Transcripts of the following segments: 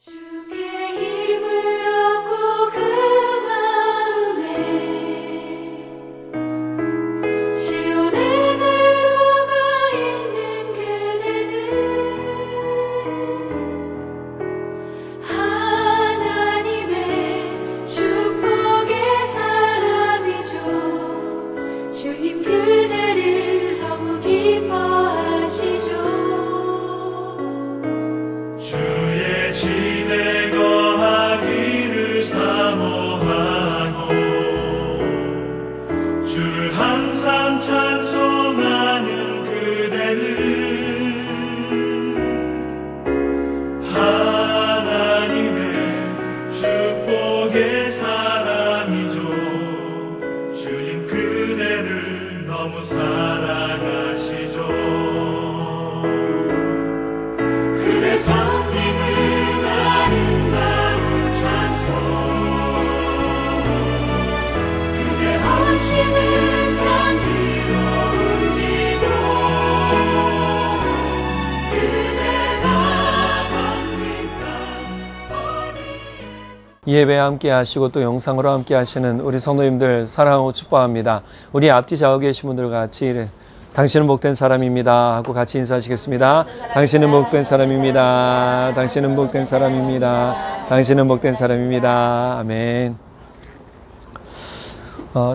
주의 힘을 얻고 그 마음에 시온에 들어가 있는 그대는 하나님의 축복의 사람이죠. 주님 그대를 너무 기뻐하시죠. 주의 집에 거하기를 사모하고 주를 항상 찬송하는 그대는 하나님의 축복의 사람이죠. 주님 그대를 너무 사랑하시죠. 그대 성님을 아름다운 찬송 그대 헌신은 향기로운 기도 그대가 받는 땅 어디에서 이 예배 함께 하시고 또 영상으로 함께 하시는 우리 성도님들 사랑하고 축복합니다. 우리 앞뒤 좌우 계신 분들 같이 당신은 복된 사람입니다 하고 같이 인사하시겠습니다. 당신은 복된 사람입니다. 당신은 복된 사람입니다. 당신은 복된 사람입니다. 아멘.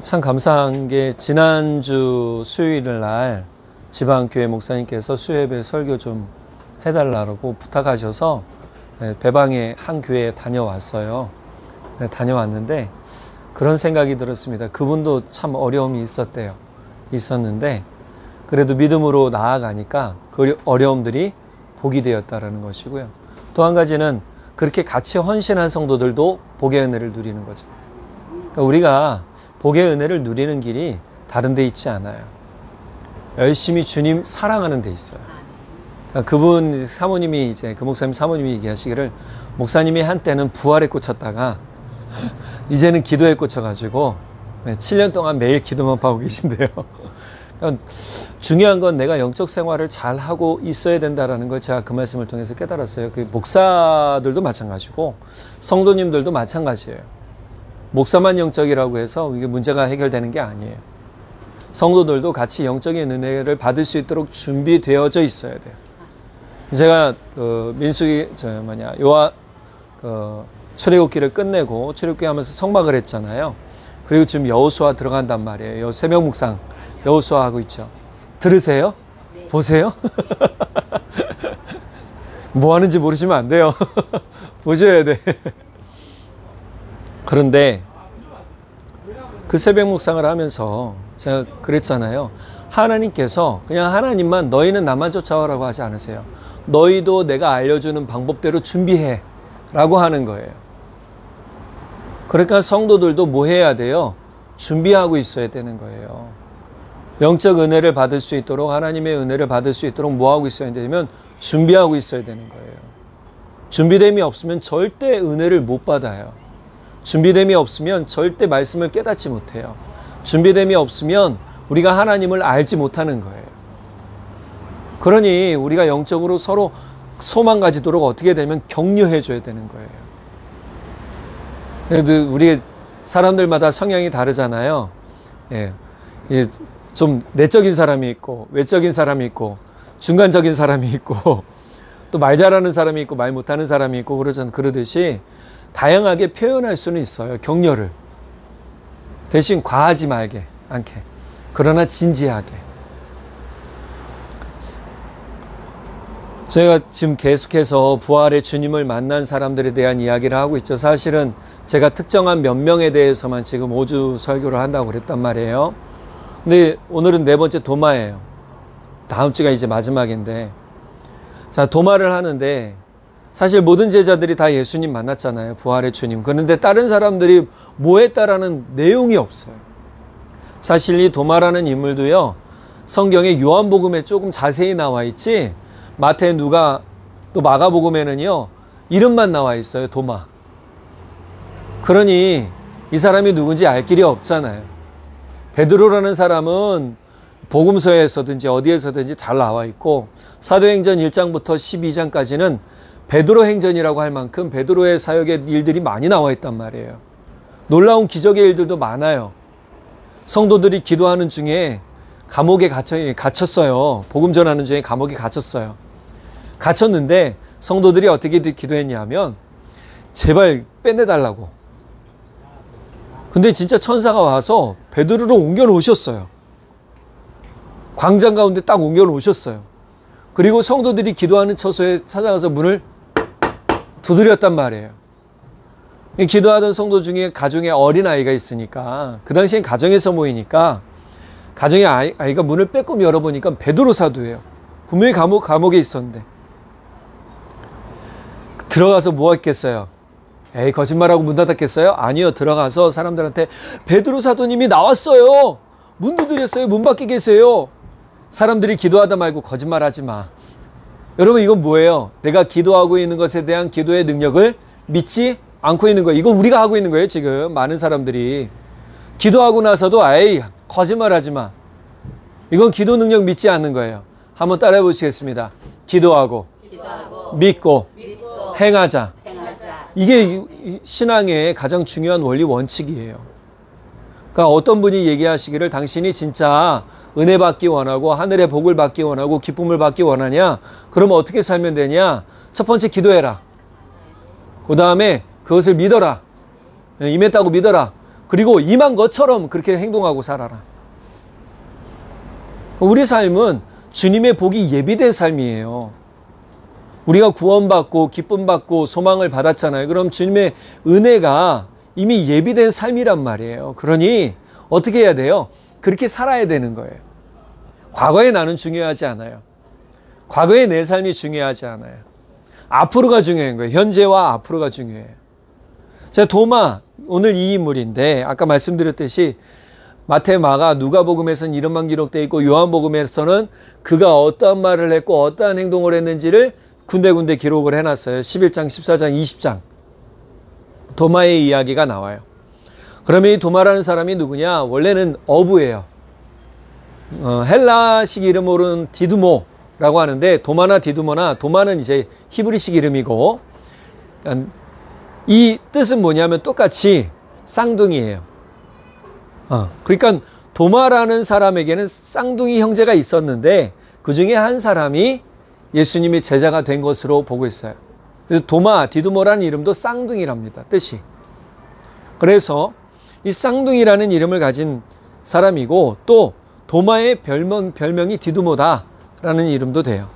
참 감사한 게 지난주 수요일 날 지방교회 목사님께서 수요예배 설교 좀 해달라고 부탁하셔서 배방의 한 교회에 다녀왔어요. 다녀왔는데 그런 생각이 들었습니다. 그분도 참 어려움이 있었는데 그래도 믿음으로 나아가니까 그 어려움들이 복이 되었다라는 것이고요. 또 한 가지는 그렇게 같이 헌신한 성도들도 복의 은혜를 누리는 거죠. 그러니까 우리가 복의 은혜를 누리는 길이 다른 데 있지 않아요. 열심히 주님 사랑하는 데 있어요. 그러니까 그분 사모님이 그 목사님 사모님이 얘기하시기를 목사님이 한때는 부활에 꽂혔다가 이제는 기도에 꽂혀가지고 7년 동안 매일 기도만 하고 계신데요. 그러니까 중요한 건 내가 영적 생활을 잘 하고 있어야 된다라는 걸 제가 그 말씀을 통해서 깨달았어요. 그 목사들도 마찬가지고 성도님들도 마찬가지예요. 목사만 영적이라고 해서 이게 문제가 해결되는 게 아니에요. 성도들도 같이 영적인 은혜를 받을 수 있도록 준비되어져 있어야 돼요. 제가 민수기 출애굽기를 끝내고 출애굽기 하면서 성막을 했잖아요. 그리고 지금 여호수아 들어간단 말이에요. 새벽 묵상 여호수아 하고 있죠. 들으세요? 네. 보세요? 뭐 하는지 모르시면 안 돼요. 보셔야 돼. 그런데 그 새벽 묵상을 하면서 제가 그랬잖아요. 하나님께서 그냥 하나님만 너희는 나만 쫓아오라고 하지 않으세요. 너희도 내가 알려주는 방법대로 준비해 라고 하는 거예요. 그러니까 성도들도 뭐 해야 돼요? 준비하고 있어야 되는 거예요. 영적 은혜를 받을 수 있도록 하나님의 은혜를 받을 수 있도록 뭐 하고 있어야 되냐면 준비하고 있어야 되는 거예요. 준비됨이 없으면 절대 은혜를 못 받아요. 준비됨이 없으면 절대 말씀을 깨닫지 못해요. 준비됨이 없으면 우리가 하나님을 알지 못하는 거예요. 그러니 우리가 영적으로 서로 소망 가지도록 어떻게 되면 격려해 줘야 되는 거예요. 그래도 우리 사람들마다 성향이 다르잖아요. 예. 좀 내적인 사람이 있고 외적인 사람이 있고 중간적인 사람이 있고 또 말 잘하는 사람이 있고 말 못하는 사람이 있고 그러듯이 다양하게 표현할 수는 있어요. 격려를. 대신 과하지 않게. 그러나 진지하게. 저희가 지금 계속해서 부활의 주님을 만난 사람들에 대한 이야기를 하고 있죠. 사실은 제가 특정한 몇 명에 대해서만 지금 5주 설교를 한다고 그랬단 말이에요. 근데 오늘은 네 번째 도마예요. 다음 주가 이제 마지막인데. 자, 도마를 하는데 사실 모든 제자들이 다 예수님 만났잖아요. 부활의 주님. 그런데 다른 사람들이 뭐 했다라는 내용이 없어요. 사실 이 도마라는 인물도요. 성경에 요한복음에 조금 자세히 나와 있지 마태, 누가, 또 마가복음에는요. 이름만 나와 있어요. 도마. 그러니 이 사람이 누군지 알 길이 없잖아요. 베드로라는 사람은 복음서에서든지 어디에서든지 잘 나와 있고 사도행전 1장부터 12장까지는 베드로 행전이라고 할 만큼 베드로의 사역의 일들이 많이 나와 있단 말이에요. 놀라운 기적의 일들도 많아요. 성도들이 기도하는 중에 감옥에 갇혔어요. 복음 전하는 중에 감옥에 갇혔어요. 갇혔는데 성도들이 어떻게 기도했냐면 제발 빼내달라고. 근데 진짜 천사가 와서 베드로를 옮겨 놓으셨어요. 광장 가운데 딱 옮겨 놓으셨어요. 그리고 성도들이 기도하는 처소에 찾아가서 문을 두드렸단 말이에요. 기도하던 성도 중에 가정에 어린아이가 있으니까 그 당시엔 가정에서 모이니까 가정의 아이가 문을 빼꼼 열어보니까 베드로 사도예요. 분명히 감옥에 있었는데 들어가서 뭐 했겠어요? 에이, 거짓말하고 문 닫았겠어요? 아니요. 들어가서 사람들한테 베드로 사도님이 나왔어요. 문 두드렸어요. 문 밖에 계세요. 사람들이 기도하다 말고 거짓말하지 마. 여러분, 이건 뭐예요? 내가 기도하고 있는 것에 대한 기도의 능력을 믿지 않고 있는 거예요. 이거 우리가 하고 있는 거예요. 지금 많은 사람들이 기도하고 나서도 에이, 거짓말하지 마. 이건 기도 능력 믿지 않는 거예요. 한번 따라해 보시겠습니다. 기도하고 믿고 행하자. 이게 신앙의 가장 중요한 원리 원칙이에요. 그러니까 어떤 분이 얘기하시기를 당신이 진짜 은혜 받기 원하고 하늘의 복을 받기 원하고 기쁨을 받기 원하냐? 그러면 어떻게 살면 되냐? 첫 번째 기도해라. 그 다음에 그것을 믿어라. 임했다고 믿어라. 그리고 임한 것처럼 그렇게 행동하고 살아라. 우리 삶은 주님의 복이 예비된 삶이에요. 우리가 구원받고 기쁨받고 소망을 받았잖아요. 그럼 주님의 은혜가 이미 예비된 삶이란 말이에요. 그러니 어떻게 해야 돼요? 그렇게 살아야 되는 거예요. 과거의 나는 중요하지 않아요. 과거의 내 삶이 중요하지 않아요. 앞으로가 중요한 거예요. 현재와 앞으로가 중요해요. 자, 도마, 오늘 이 인물인데 아까 말씀드렸듯이 마태, 마가, 누가복음에서는 이름만 기록되어 있고 요한복음에서는 그가 어떠한 말을 했고 어떠한 행동을 했는지를 군데군데 기록을 해놨어요. 11장, 14장, 20장. 도마의 이야기가 나와요. 그러면 이 도마라는 사람이 누구냐? 원래는 어부예요. 헬라식 이름으로는 디두모라고 하는데 도마나 디두모나 도마는 이제 히브리식 이름이고 이 뜻은 뭐냐면 똑같이 쌍둥이에요. 그러니까 도마라는 사람에게는 쌍둥이 형제가 있었는데 그 중에 한 사람이 예수님의 제자가 된 것으로 보고 있어요. 그래서 도마, 디두모라는 이름도 쌍둥이랍니다. 뜻이. 그래서 이 쌍둥이라는 이름을 가진 사람이고 또 도마의 별명이 디두모다라는 이름도 돼요.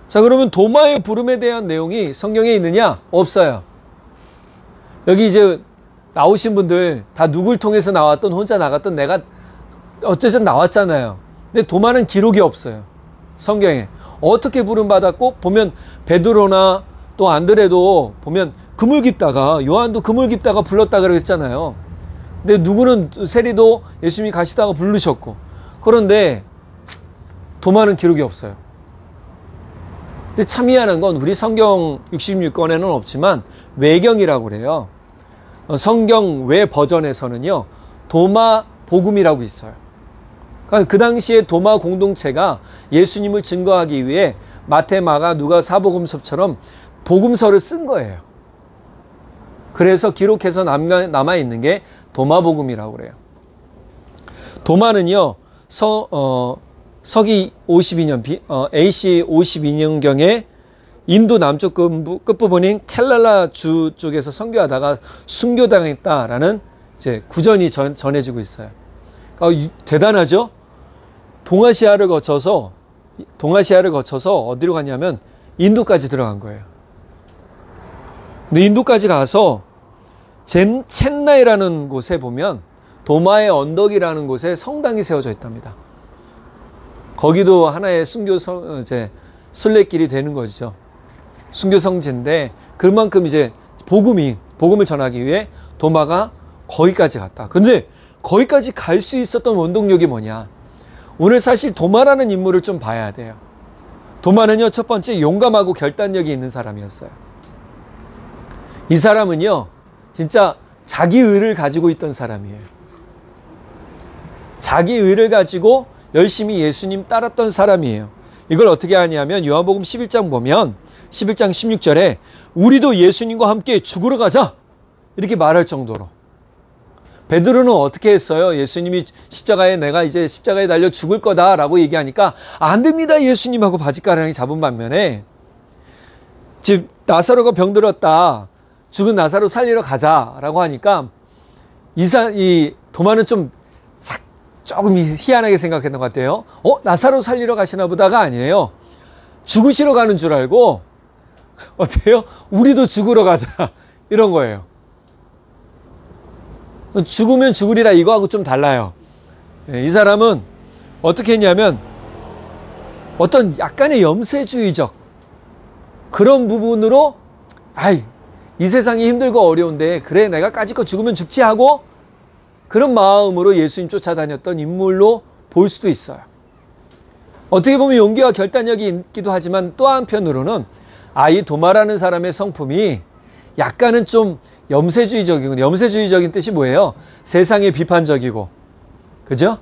자, 그러면 도마의 부름에 대한 내용이 성경에 있느냐? 없어요. 여기 이제 나오신 분들 다 누굴 통해서 나왔던 혼자 나갔던 내가 어쨌든 나왔잖아요. 근데 도마는 기록이 없어요. 성경에. 어떻게 부름받았고 보면 베드로나 또 안드레도 보면 그물 깁다가 요한도 그물 깁다가 불렀다 그랬잖아요. 근데 누구는 세리도 예수님이 가시다가 부르셨고 그런데 도마는 기록이 없어요. 근데 참 희한한 건 우리 성경 66권에는 없지만 외경이라고 그래요. 성경 외 버전에서는요 도마 복음이라고 있어요. 그러니까 그 당시에 도마 공동체가 예수님을 증거하기 위해 마태, 마가, 누가 사복음서처럼 복음서를 쓴 거예요. 그래서 기록해서 남아있는 게 도마복음이라고 그래요. 도마는요 서기 52년 AC 52년경에 인도 남쪽 끝부분인 켈랄라 주 쪽에서 선교하다가 순교당했다라는 이제 구전이 전해지고 있어요. 대단하죠? 동아시아를 거쳐서 어디로 갔냐면 인도까지 들어간 거예요. 근데 인도까지 가서 첸나이라는 곳에 보면 도마의 언덕이라는 곳에 성당이 세워져 있답니다. 거기도 하나의 순례길이 되는 거죠. 순교 성지인데 그만큼 이제 복음을 전하기 위해 도마가 거기까지 갔다. 근데 거기까지 갈 수 있었던 원동력이 뭐냐? 오늘 사실 도마라는 인물을 좀 봐야 돼요. 도마는요, 첫 번째 용감하고 결단력이 있는 사람이었어요. 이 사람은요, 진짜 자기 의를 가지고 있던 사람이에요. 자기 의를 가지고 열심히 예수님 따랐던 사람이에요. 이걸 어떻게 하냐면 요한복음 11장 보면 11장 16절에 우리도 예수님과 함께 죽으러 가자 이렇게 말할 정도로. 베드로는 어떻게 했어요? 예수님이 십자가에 내가 이제 십자가에 달려 죽을 거다라고 얘기하니까 안 됩니다 예수님하고 바짓가랑이 잡은 반면에 집 나사로가 병들었다. 죽은 나사로 살리러 가자라고 하니까 이 도마는 조금 희한하게 생각했던 것 같아요. 나사로 살리러 가시나 보다가 아니에요. 죽으시러 가는 줄 알고 어때요? 우리도 죽으러 가자 이런 거예요. 죽으면 죽으리라 이거하고 좀 달라요. 이 사람은 어떻게 했냐면 어떤 약간의 염세주의적 그런 부분으로 이 세상이 힘들고 어려운데 그래 내가 까짓거 죽으면 죽지 하고 그런 마음으로 예수님 쫓아다녔던 인물로 볼 수도 있어요. 어떻게 보면 용기와 결단력이 있기도 하지만 또 한편으로는 이 도마라는 사람의 성품이 약간은 좀 염세주의적인 뜻이 뭐예요? 세상에 비판적이고, 그죠?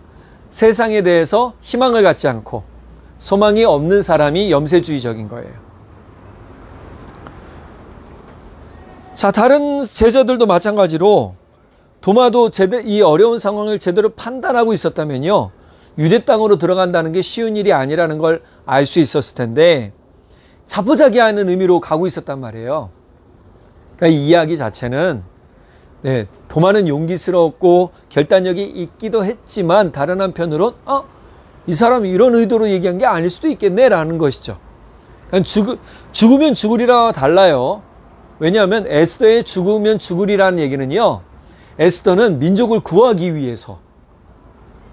세상에 대해서 희망을 갖지 않고 소망이 없는 사람이 염세주의적인 거예요. 자, 다른 제자들도 마찬가지로 도마도 이 어려운 상황을 제대로 판단하고 있었다면요, 유대 땅으로 들어간다는 게 쉬운 일이 아니라는 걸 알 수 있었을 텐데 자포자기하는 의미로 가고 있었단 말이에요. 그러니까 이 이야기 자체는 도마는 용기스럽고 결단력이 있기도 했지만 다른 한편으론 이 사람이 이런 의도로 얘기한 게 아닐 수도 있겠네라는 것이죠. 그러니까 죽으면 죽으리라와 달라요. 왜냐하면 에스더의 죽으면 죽으리라는 얘기는요, 에스더는 민족을 구하기 위해서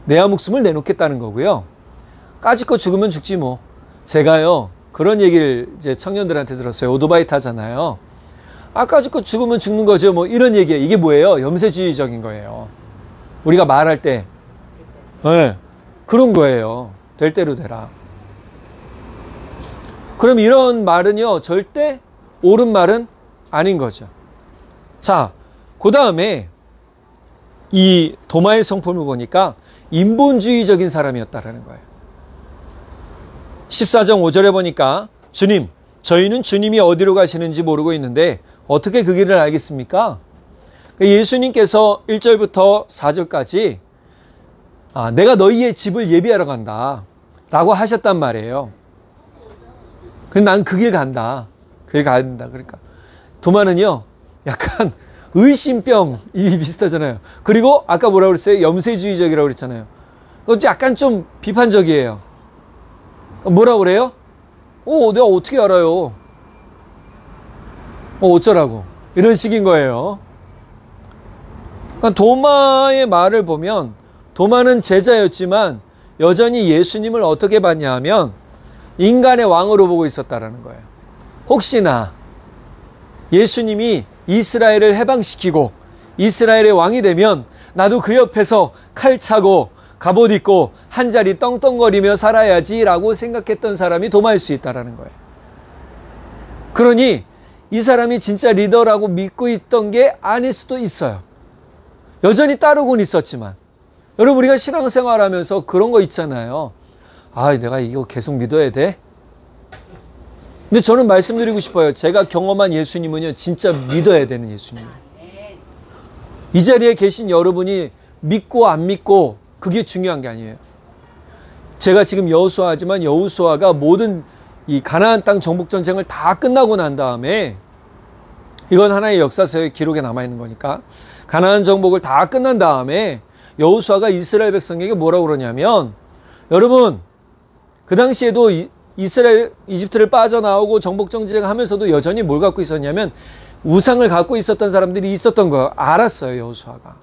내 목숨을 내놓겠다는 거고요. 까짓거 죽으면 죽지 뭐. 제가요 그런 얘기를 이제 청년들한테 들었어요. 오토바이 타잖아요. 까짓거 죽으면 죽는 거죠 뭐 이런 얘기예요. 이게 뭐예요? 염세주의적인 거예요. 우리가 말할 때 그런 거예요. 될 대로 되라. 그럼 이런 말은요 절대 옳은 말은 아닌 거죠. 자, 그 다음에 이 도마의 성품을 보니까 인본주의적인 사람이었다라는 거예요. 14장 5절에 보니까 주님, 저희는 주님이 어디로 가시는지 모르고 있는데 어떻게 그 길을 알겠습니까? 예수님께서 1절부터 4절까지 내가 너희의 집을 예비하러 간다 라고 하셨단 말이에요. 근데 난 그 길 간다. 그 길 가야 된다. 그러니까 도마는요 약간 의심병이 비슷하잖아요. 그리고 아까 뭐라고 그랬어요? 염세주의적이라고 그랬잖아요. 그것도 약간 좀 비판적이에요. 뭐라고 그래요? 내가 어떻게 알아요? 어쩌라고. 이런 식인 거예요. 그러니까 도마의 말을 보면 도마는 제자였지만 여전히 예수님을 어떻게 봤냐 하면 인간의 왕으로 보고 있었다라는 거예요. 혹시나 예수님이 이스라엘을 해방시키고 이스라엘의 왕이 되면 나도 그 옆에서 칼 차고 갑옷 입고 한 자리 떵떵거리며 살아야지라고 생각했던 사람이 도마일 수 있다라는 거예요. 그러니 이 사람이 진짜 리더라고 믿고 있던 게 아닐 수도 있어요. 여전히 따르고는 있었지만 여러분 우리가 신앙생활하면서 그런 거 있잖아요. 내가 이거 계속 믿어야 돼? 근데 저는 말씀드리고 싶어요. 제가 경험한 예수님은요 진짜 믿어야 되는 예수님이에요. 이 자리에 계신 여러분이 믿고 안 믿고 그게 중요한 게 아니에요. 제가 지금 여호수아지만 여호수아가 모든 이 가나안 땅 정복 전쟁을 다 끝나고 난 다음에 이건 하나의 역사서의 기록에 남아있는 거니까 가나안 정복을 다 끝난 다음에 여호수아가 이스라엘 백성에게 뭐라고 그러냐면 여러분 그 당시에도 이집트를 빠져나오고 정복 전쟁을 하면서도 여전히 뭘 갖고 있었냐면 우상을 갖고 있었던 사람들이 있었던 거 알았어요. 여호수아가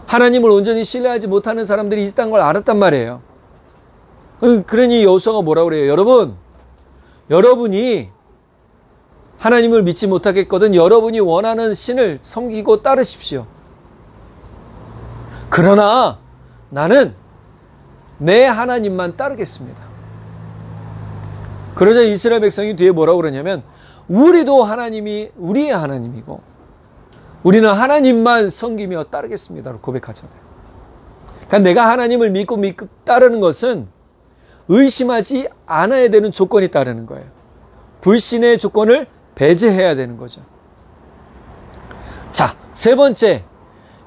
하나님을 온전히 신뢰하지 못하는 사람들이 있다는 걸 알았단 말이에요. 그러니 여호수아가 뭐라고 그래요? 여러분이 하나님을 믿지 못하겠거든 여러분이 원하는 신을 섬기고 따르십시오. 그러나 나는 내 하나님만 따르겠습니다. 그러자 이스라엘 백성이 뒤에 뭐라고 그러냐면 우리도 하나님이 우리의 하나님이고 우리는 하나님만 섬기며 따르겠습니다라고 고백하잖아요. 그러니까 내가 하나님을 믿고 따르는 것은 의심하지 않아야 되는 조건이 따르는 거예요. 불신의 조건을 배제해야 되는 거죠. 자, 세 번째,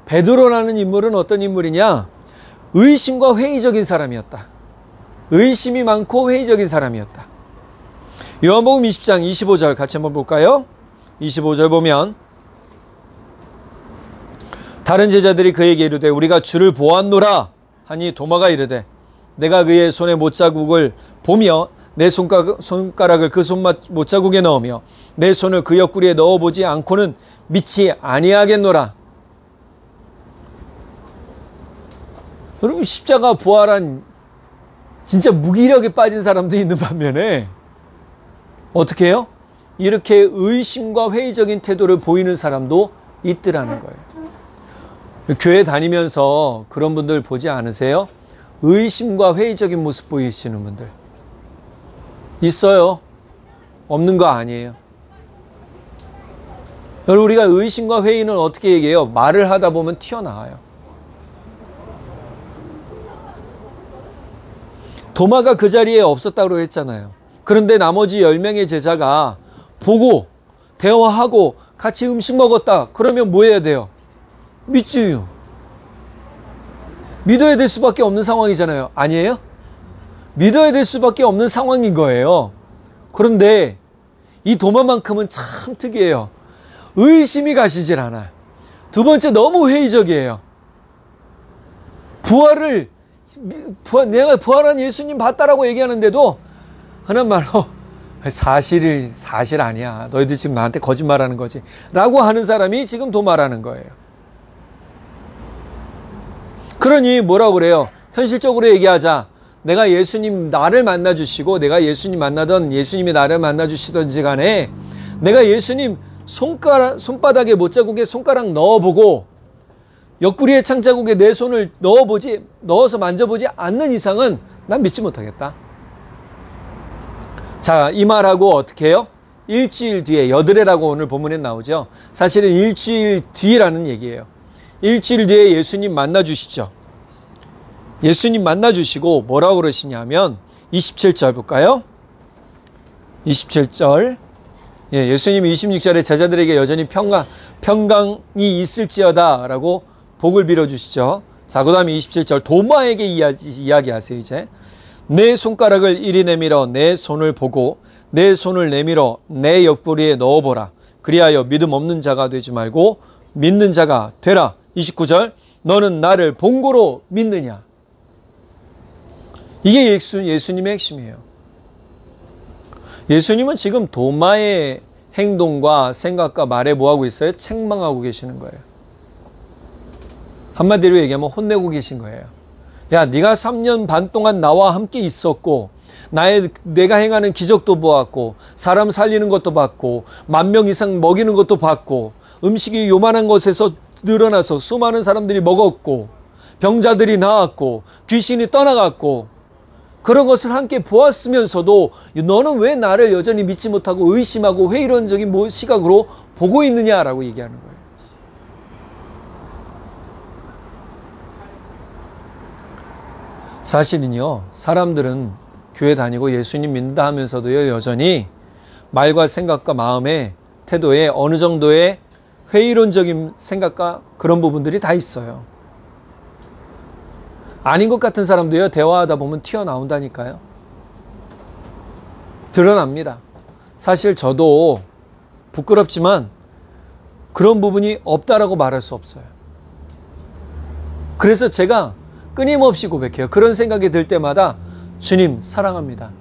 베드로라는 인물은 어떤 인물이냐? 의심과 회의적인 사람이었다. 의심이 많고 회의적인 사람이었다. 요한복음 20장 25절 같이 한번 볼까요? 25절 보면 다른 제자들이 그에게 이르되 우리가 주를 보았노라 하니 도마가 이르되 내가 그의 손에 못자국을 보며 내 손가락을 그 못자국에 넣으며 내 손을 그 옆구리에 넣어보지 않고는 믿지 아니하겠노라. 여러분, 십자가 부활한 진짜 무기력에 빠진 사람도 있는 반면에 어떻게 해요? 이렇게 의심과 회의적인 태도를 보이는 사람도 있더라는 거예요. 교회 다니면서 그런 분들 보지 않으세요? 의심과 회의적인 모습 보이시는 분들 있어요. 없는 거 아니에요. 여러분, 우리가 의심과 회의는 어떻게 얘기해요? 말을 하다 보면 튀어나와요. 도마가 그 자리에 없었다고 했잖아요. 그런데 나머지 10명의 제자가 보고 대화하고 같이 음식 먹었다. 그러면 뭐 해야 돼요? 믿지요. 믿어야 될 수밖에 없는 상황이잖아요. 아니에요? 믿어야 될 수밖에 없는 상황인 거예요. 그런데 이 도마만큼은 참 특이해요. 의심이 가시질 않아요. 두 번째, 너무 회의적이에요. 내가 부활한 예수님 봤다라고 얘기하는데도 하는 말로 사실 아니야. 너희들 지금 나한테 거짓말하는 거지. 라고 하는 사람이 지금 도마라는 거예요. 그러니 뭐라고 그래요? 현실적으로 얘기하자. 내가 예수님 나를 만나주시고 내가 예수님 만나던 예수님이 나를 만나주시던지 간에 내가 예수님 손바닥에 못자국에 손가락 넣어보고 옆구리에 창자국에 내 손을 넣어서 만져보지 않는 이상은 난 믿지 못하겠다. 자, 이 말하고 어떻게 해요? 일주일 뒤에, 여드레라고 오늘 본문에 나오죠. 사실은 일주일 뒤라는 얘기예요. 일주일 뒤에 예수님 만나주시죠. 예수님 만나주시고 뭐라고 그러시냐면 27절 볼까요? 27절. 예수님이 26절에 제자들에게 여전히 평강이 있을지어다 라고 복을 빌어주시죠. 자, 그 다음에 27절 도마에게 이야기하세요. 이제 내 손가락을 이리 내밀어 내 손을 보고 내 손을 내밀어 내 옆구리에 넣어보라. 그리하여 믿음 없는 자가 되지 말고 믿는 자가 되라. 29절 너는 나를 본고로 믿느냐. 이게 예수님의 핵심이에요. 예수님은 지금 도마의 행동과 생각과 말에 뭐하고 있어요? 책망하고 계시는 거예요. 한마디로 얘기하면 혼내고 계신 거예요. 야, 네가 3년 반 동안 나와 함께 있었고 내가 행하는 기적도 보았고 사람 살리는 것도 봤고 10,000명 이상 먹이는 것도 봤고 음식이 요만한 것에서 늘어나서 수많은 사람들이 먹었고 병자들이 나았고 귀신이 떠나갔고 그런 것을 함께 보았으면서도 너는 왜 나를 여전히 믿지 못하고 의심하고 회의론적인 시각으로 보고 있느냐라고 얘기하는 거예요. 사실은요, 사람들은 교회 다니고 예수님 믿는다 하면서도요, 여전히 말과 생각과 마음의 태도에 어느 정도의 회의론적인 생각과 그런 부분들이 다 있어요. 아닌 것 같은 사람도요, 대화하다 보면 튀어나온다니까요. 드러납니다. 사실 저도 부끄럽지만 그런 부분이 없다라고 말할 수 없어요. 그래서 제가 끊임없이 고백해요. 그런 생각이 들 때마다 주님 사랑합니다.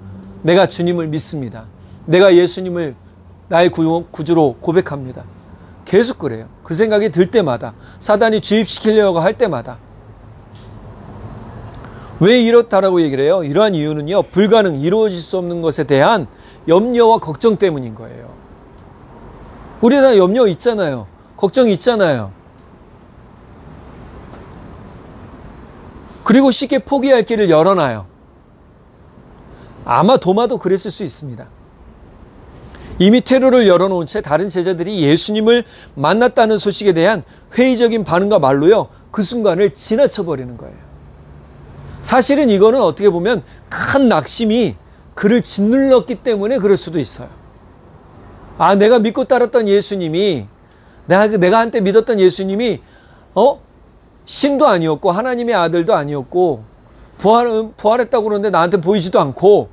내가 주님을 믿습니다. 내가 예수님을 나의 구주로 고백합니다. 계속 그래요. 그 생각이 들 때마다, 사단이 주입시키려고 할 때마다. 왜 이렇다라고 얘기를 해요? 이러한 이유는요, 불가능, 이루어질 수 없는 것에 대한 염려와 걱정 때문인 거예요. 우리 다 염려 있잖아요. 걱정 있잖아요. 그리고 쉽게 포기할 길을 열어놔요. 아마 도마도 그랬을 수 있습니다. 이미 퇴로를 열어놓은 채 다른 제자들이 예수님을 만났다는 소식에 대한 회의적인 반응과 말로요, 그 순간을 지나쳐버리는 거예요. 사실은 이거는 어떻게 보면 큰 낙심이 그를 짓눌렀기 때문에 그럴 수도 있어요. 아, 내가 믿고 따랐던 예수님이, 내가 한때 믿었던 예수님이, 신도 아니었고, 하나님의 아들도 아니었고, 부활했다고 그러는데 나한테 보이지도 않고,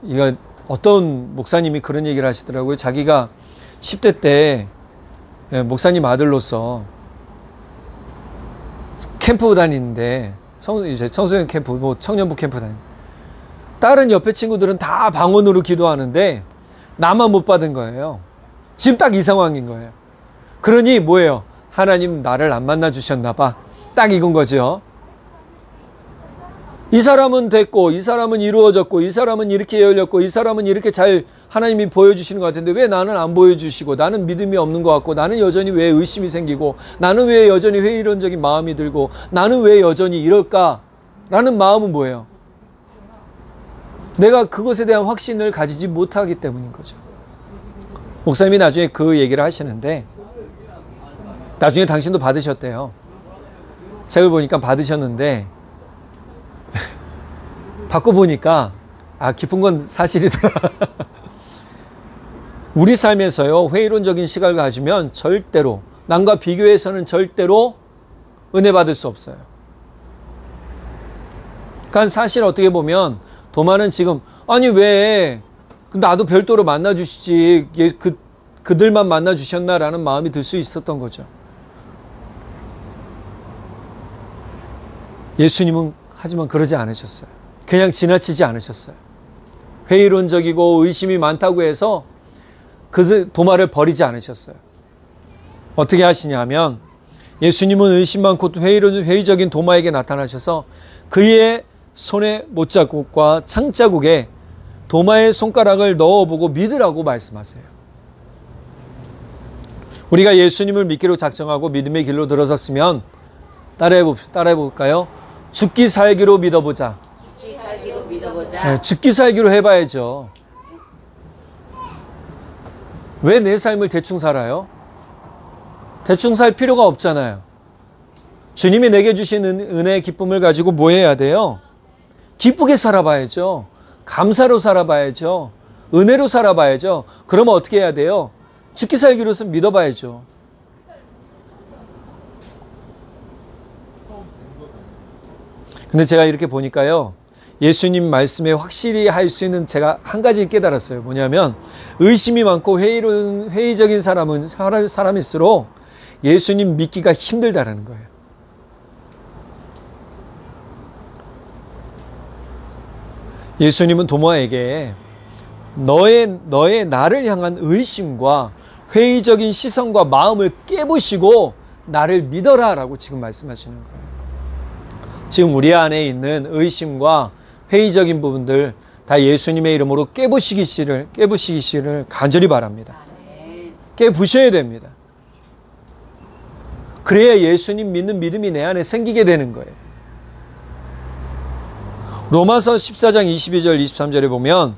이거 어떤 목사님이 그런 얘기를 하시더라고요. 자기가 10대 때 목사님 아들로서 캠프 다니는데, 이제 청소년 캠프, 청년부 캠프 다니는데, 다른 옆에 친구들은 다 방언으로 기도하는데, 나만 못 받은 거예요. 지금 딱 이 상황인 거예요. 그러니 뭐예요? 하나님 나를 안 만나 주셨나 봐. 딱 이건 거죠. 이 사람은 됐고, 이 사람은 이루어졌고, 이 사람은 이렇게 열렸고, 이 사람은 이렇게 잘 하나님이 보여주시는 것 같은데 왜 나는 안 보여주시고, 나는 믿음이 없는 것 같고, 나는 여전히 왜 의심이 생기고, 나는 왜 여전히 회의론적인 마음이 들고, 나는 왜 여전히 이럴까? 라는 마음은 뭐예요? 내가 그것에 대한 확신을 가지지 못하기 때문인 거죠. 목사님이 나중에 그 얘기를 하시는데, 나중에 당신도 받으셨대요. 책을 보니까 받으셨는데, 받고 보니까, 깊은 건 사실이더라. 우리 삶에서요, 회의론적인 시각을 가지면 절대로, 남과 비교해서는 절대로 은혜 받을 수 없어요. 그러니까 사실 어떻게 보면, 도마는 지금, 아니, 왜, 나도 별도로 만나주시지, 그들만 만나주셨나라는 마음이 들 수 있었던 거죠. 예수님은 하지만 그러지 않으셨어요. 그냥 지나치지 않으셨어요. 회의론적이고 의심이 많다고 해서 그 도마를 버리지 않으셨어요. 어떻게 하시냐면, 예수님은 의심 많고 회의적인 도마에게 나타나셔서 그의 손의 못자국과 창자국에 도마의 손가락을 넣어보고 믿으라고 말씀하세요. 우리가 예수님을 믿기로 작정하고 믿음의 길로 들어섰으면 따라해볼까요? 죽기 살기로 믿어보자. 네, 죽기 살기로 해봐야죠. 왜 내 삶을 대충 살아요? 대충 살 필요가 없잖아요. 주님이 내게 주신 은혜의 기쁨을 가지고 뭐 해야 돼요? 기쁘게 살아봐야죠. 감사로 살아봐야죠. 은혜로 살아봐야죠. 그러면 어떻게 해야 돼요? 죽기 살기로서 믿어봐야죠. 근데 제가 이렇게 보니까요, 예수님 말씀에 확실히 할 수 있는 제가 한 가지 깨달았어요. 뭐냐면, 의심이 많고 회의적인 사람일수록 예수님 믿기가 힘들다라는 거예요. 예수님은 도마에게 너의 나를 향한 의심과 회의적인 시선과 마음을 깨부시고 나를 믿어라 라고 지금 말씀하시는 거예요. 지금 우리 안에 있는 의심과 회의적인 부분들 다 예수님의 이름으로 깨부시기시를 간절히 바랍니다. 깨부셔야 됩니다. 그래야 예수님 믿는 믿음이 내 안에 생기게 되는 거예요. 로마서 14장 22절 23절에 보면,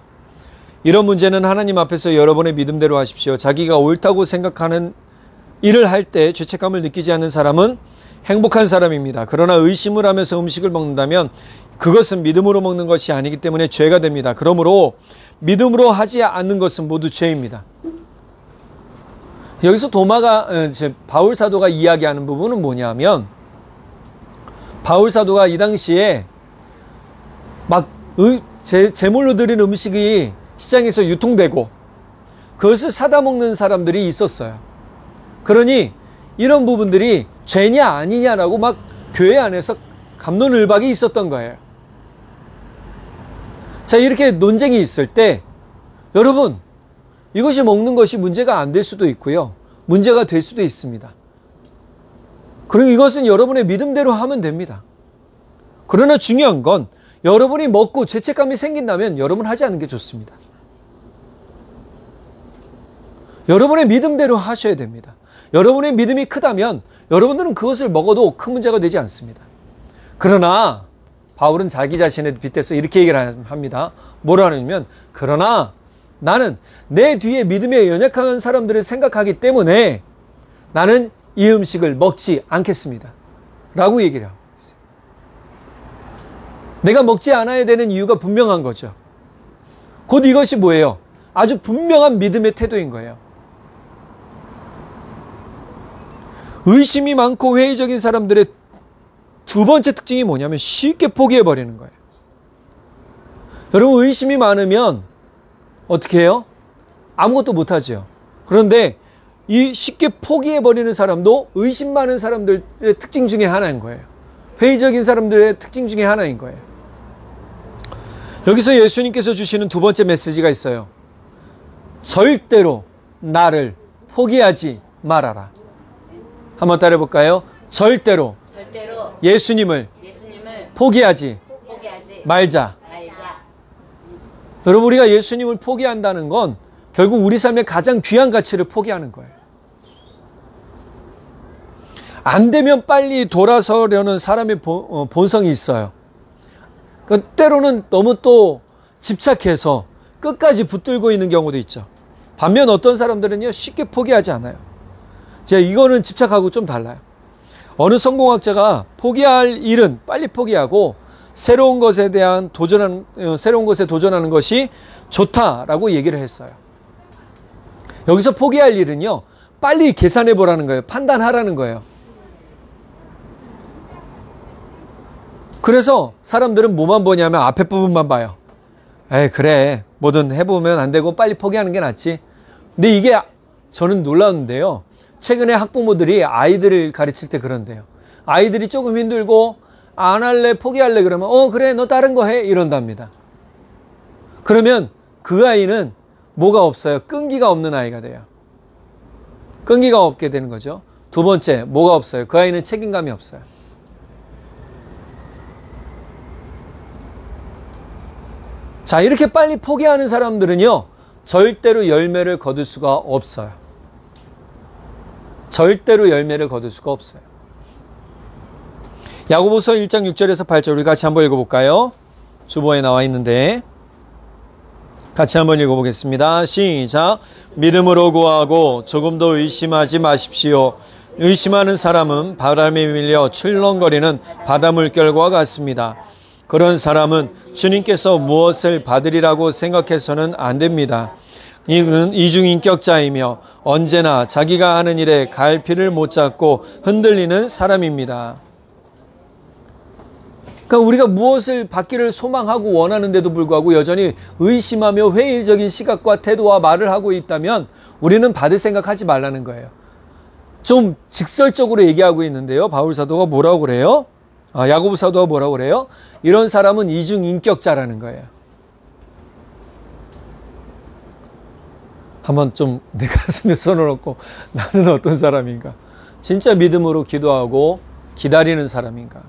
이런 문제는 하나님 앞에서 여러분의 믿음대로 하십시오. 자기가 옳다고 생각하는 일을 할 때 죄책감을 느끼지 않는 사람은 행복한 사람입니다. 그러나 의심을 하면서 음식을 먹는다면 그것은 믿음으로 먹는 것이 아니기 때문에 죄가 됩니다. 그러므로 믿음으로 하지 않는 것은 모두 죄입니다. 여기서 바울 사도가 이야기하는 부분은 뭐냐면, 바울 사도가 이 당시에 제물로 드린 음식이 시장에서 유통되고 그것을 사다 먹는 사람들이 있었어요. 그러니 이런 부분들이 죄냐 아니냐라고 막 교회 안에서 갑론을박이 있었던 거예요. 자, 이렇게 논쟁이 있을 때 여러분, 이것이 먹는 것이 문제가 안 될 수도 있고요, 문제가 될 수도 있습니다. 그리고 이것은 여러분의 믿음대로 하면 됩니다. 그러나 중요한 건 여러분이 먹고 죄책감이 생긴다면 여러분 하지 않는 게 좋습니다. 여러분의 믿음대로 하셔야 됩니다. 여러분의 믿음이 크다면 여러분들은 그것을 먹어도 큰 문제가 되지 않습니다. 그러나 바울은 자기 자신에 빗대서 이렇게 얘기를 합니다. 뭐라 하냐면, 그러나 나는 내 뒤에 믿음에 연약한 사람들을 생각하기 때문에 나는 이 음식을 먹지 않겠습니다. 라고 얘기를 하고 있어요. 내가 먹지 않아야 되는 이유가 분명한 거죠. 곧 이것이 뭐예요? 아주 분명한 믿음의 태도인 거예요. 의심이 많고 회의적인 사람들의 두 번째 특징이 뭐냐면 쉽게 포기해버리는 거예요. 여러분, 의심이 많으면 어떻게 해요? 아무것도 못하죠. 그런데 이 쉽게 포기해버리는 사람도 의심 많은 사람들의 특징 중에 하나인 거예요. 회의적인 사람들의 특징 중에 하나인 거예요. 여기서 예수님께서 주시는 두 번째 메시지가 있어요. 절대로 나를 포기하지 말아라. 한번 따라해볼까요? 절대로 예수님을 포기하지 말자. 여러분, 우리가 예수님을 포기한다는 건 결국 우리 삶의 가장 귀한 가치를 포기하는 거예요. 안 되면 빨리 돌아서려는 사람의 본성이 있어요. 때로는 너무 또 집착해서 끝까지 붙들고 있는 경우도 있죠. 반면 어떤 사람들은요, 쉽게 포기하지 않아요. 이거는 집착하고 좀 달라요. 어느 성공학자가 포기할 일은 빨리 포기하고 새로운 것에 도전하는 것이 좋다라고 얘기를 했어요. 여기서 포기할 일은요, 빨리 계산해 보라는 거예요. 판단하라는 거예요. 그래서 사람들은 뭐만 보냐면 앞에 부분만 봐요. 에이, 그래, 뭐든 해보면 안 되고 빨리 포기하는 게 낫지. 근데 이게 저는 놀라운데요, 최근에 학부모들이 아이들을 가르칠 때 그런데요, 아이들이 조금 힘들고 안 할래, 포기할래 그러면 그래, 너 다른 거 해, 이런답니다. 그러면 그 아이는 뭐가 없어요? 끈기가 없는 아이가 돼요. 끈기가 없게 되는 거죠. 두 번째, 뭐가 없어요? 그 아이는 책임감이 없어요. 자, 이렇게 빨리 포기하는 사람들은요, 절대로 열매를 거둘 수가 없어요. 절대로 열매를 거둘 수가 없어요. 야고보서 1장 6절에서 8절 우리 같이 한번 읽어볼까요? 주보에 나와 있는데 같이 한번 읽어보겠습니다. 시작. 믿음으로 구하고 조금도 의심하지 마십시오. 의심하는 사람은 바람에 밀려 출렁거리는 바닷물결과 같습니다. 그런 사람은 주님께서 무엇을 받으리라고 생각해서는 안 됩니다. 이는 이중인격자이며 언제나 자기가 하는 일에 갈피를 못 잡고 흔들리는 사람입니다. 그러니까 우리가 무엇을 받기를 소망하고 원하는데도 불구하고 여전히 의심하며 회의적인 시각과 태도와 말을 하고 있다면 우리는 받을 생각하지 말라는 거예요. 좀 직설적으로 얘기하고 있는데요, 바울 사도가 뭐라고 그래요? 야고보 사도가 뭐라고 그래요? 이런 사람은 이중인격자라는 거예요. 한번 좀 내 가슴에 손을 얹고 나는 어떤 사람인가? 진짜 믿음으로 기도하고 기다리는 사람인가?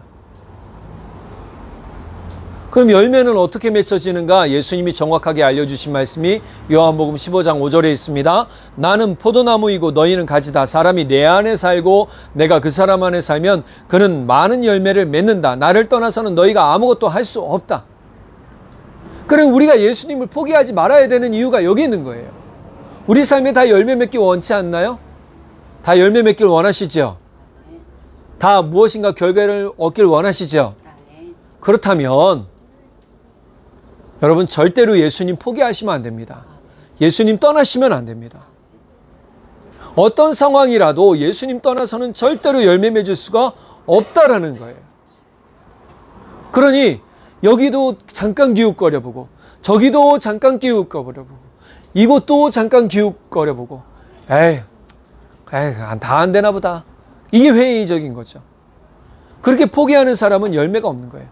그럼 열매는 어떻게 맺혀지는가? 예수님이 정확하게 알려주신 말씀이 요한복음 15장 5절에 있습니다. 나는 포도나무이고 너희는 가지다. 사람이 내 안에 살고 내가 그 사람 안에 살면 그는 많은 열매를 맺는다. 나를 떠나서는 너희가 아무것도 할 수 없다. 그럼 우리가 예수님을 포기하지 말아야 되는 이유가 여기 있는 거예요. 우리 삶에 다 열매 맺기 원치 않나요? 다 열매 맺길 원하시죠? 다 무엇인가 결과를 얻길 원하시죠? 그렇다면 여러분, 절대로 예수님 포기하시면 안 됩니다. 예수님 떠나시면 안 됩니다. 어떤 상황이라도 예수님 떠나서는 절대로 열매 맺을 수가 없다라는 거예요. 그러니 여기도 잠깐 기웃거려보고 저기도 잠깐 기웃거려보고 이것도 잠깐 기웃거려보고 에이 다 안 되나 보다. 이게 회의적인 거죠. 그렇게 포기하는 사람은 열매가 없는 거예요.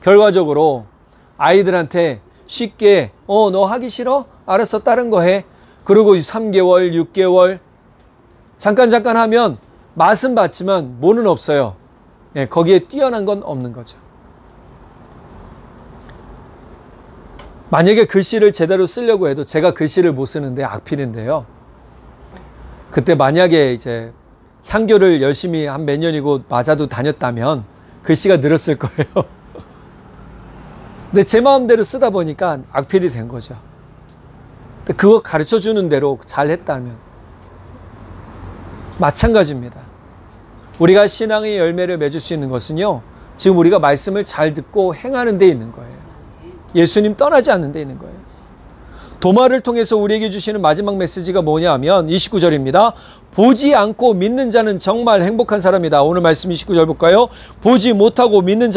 결과적으로 아이들한테 쉽게 너 하기 싫어? 알았어, 다른 거 해. 그리고 3개월, 6개월 잠깐 하면 맛은 봤지만 뭐는 없어요. 거기에 뛰어난 건 없는 거죠. 만약에 글씨를 제대로 쓰려고 해도 제가 글씨를 못 쓰는데 악필인데요. 그때 만약에 이제 향교를 열심히 한 몇 년이고 맞아도 다녔다면 글씨가 늘었을 거예요. 근데 제 마음대로 쓰다 보니까 악필이 된 거죠. 근데 그거 가르쳐 주는 대로 잘 했다면 마찬가지입니다. 우리가 신앙의 열매를 맺을 수 있는 것은요, 지금 우리가 말씀을 잘 듣고 행하는 데 있는 거예요. 예수님 떠나지 않는 데 있는 거예요. 도마를 통해서 우리에게 주시는 마지막 메시지가 뭐냐 하면 29절입니다. 보지 않고 믿는 자는 정말 행복한 사람이다. 오늘 말씀 29절 볼까요? 보지 못하고 믿는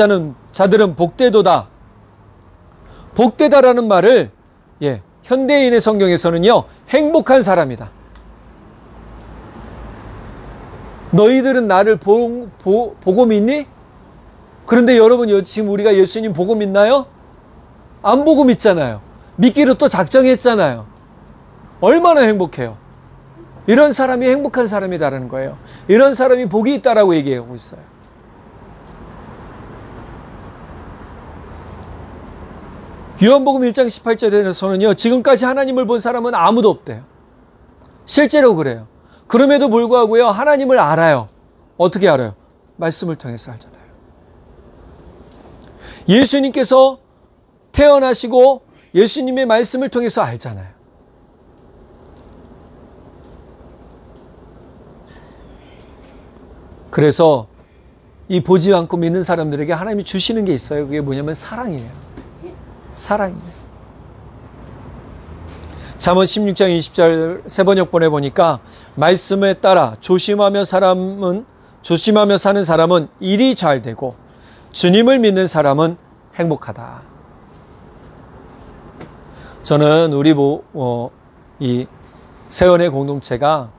자들은 복되도다. 복되다라는 말을 현대인의 성경에서는요, 행복한 사람이다. 너희들은 나를 보고 믿니? 그런데 여러분, 지금 우리가 예수님 보고 믿나요? 안 보고 믿잖아요. 믿기로 또 작정했잖아요. 얼마나 행복해요. 이런 사람이 행복한 사람이다라는 거예요. 이런 사람이 복이 있다라고 얘기하고 있어요. 요한복음 1장 18절에서는요, 지금까지 하나님을 본 사람은 아무도 없대요. 실제로 그래요. 그럼에도 불구하고요, 하나님을 알아요. 어떻게 알아요? 말씀을 통해서 알잖아요. 예수님께서 태어나시고 예수님의 말씀을 통해서 알잖아요. 그래서 이 보지 않고 믿는 사람들에게 하나님이 주시는 게 있어요. 그게 뭐냐면 사랑이에요. 사랑이에요. 잠언 16장 20절 세번역본에 보니까 말씀에 따라 조심하며 사는 사람은 일이 잘 되고 주님을 믿는 사람은 행복하다. 저는 우리 이 세원의 공동체가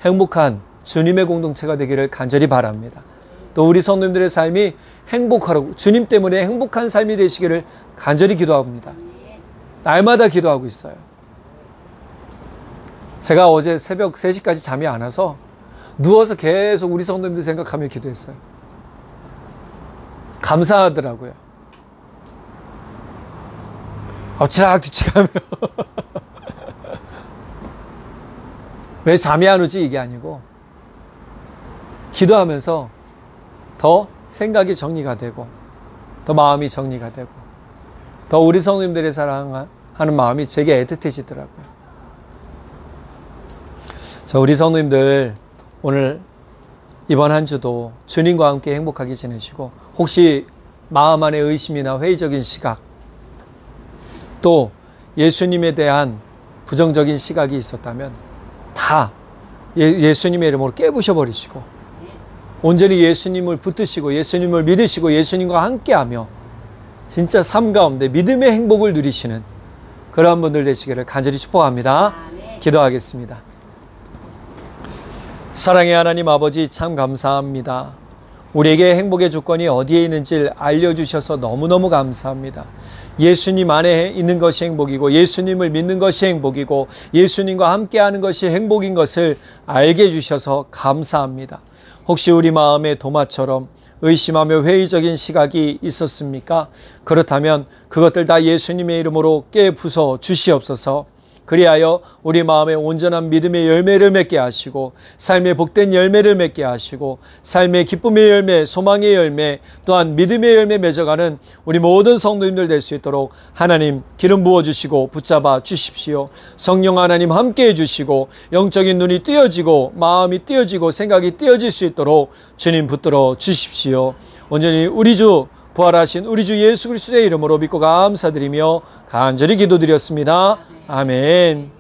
행복한 주님의 공동체가 되기를 간절히 바랍니다. 또 우리 성도님들의 삶이 행복하고 주님 때문에 행복한 삶이 되시기를 간절히 기도합니다. 날마다 기도하고 있어요. 제가 어제 새벽 3시까지 잠이 안 와서 누워서 계속 우리 성도님들 생각하며 기도했어요. 감사하더라고요. 엎치락뒤치락하며 왜 잠이 안 오지 이게 아니고 기도하면서 더 생각이 정리가 되고 더 마음이 정리가 되고 더 우리 성도님들의 사랑하는 마음이 제게 애틋해지더라고요. 자, 우리 성도님들 오늘 이번 한 주도 주님과 함께 행복하게 지내시고 혹시 마음 안에 의심이나 회의적인 시각 또 예수님에 대한 부정적인 시각이 있었다면 다 예수님의 이름으로 깨부셔 버리시고 온전히 예수님을 붙드시고 예수님을 믿으시고 예수님과 함께하며 진짜 삶 가운데 믿음의 행복을 누리시는 그러한 분들 되시기를 간절히 축복합니다. 기도하겠습니다. 사랑의 하나님 아버지 참 감사합니다. 우리에게 행복의 조건이 어디에 있는지 알려주셔서 너무너무 감사합니다. 예수님 안에 있는 것이 행복이고 예수님을 믿는 것이 행복이고 예수님과 함께하는 것이 행복인 것을 알게 해주셔서 감사합니다. 혹시 우리 마음에 도마처럼 의심하며 회의적인 시각이 있었습니까? 그렇다면 그것들 다 예수님의 이름으로 깨부숴 주시옵소서. 그리하여 우리 마음에 온전한 믿음의 열매를 맺게 하시고 삶의 복된 열매를 맺게 하시고 삶의 기쁨의 열매, 소망의 열매, 또한 믿음의 열매 맺어가는 우리 모든 성도님들 될 수 있도록 하나님 기름 부어주시고 붙잡아 주십시오. 성령 하나님 함께해 주시고 영적인 눈이 띄어지고 마음이 띄어지고 생각이 띄어질 수 있도록 주님 붙들어 주십시오. 온전히 우리 주 부활하신 우리 주 예수 그리스도의 이름으로 믿고 감사드리며 간절히 기도드렸습니다. 아멘.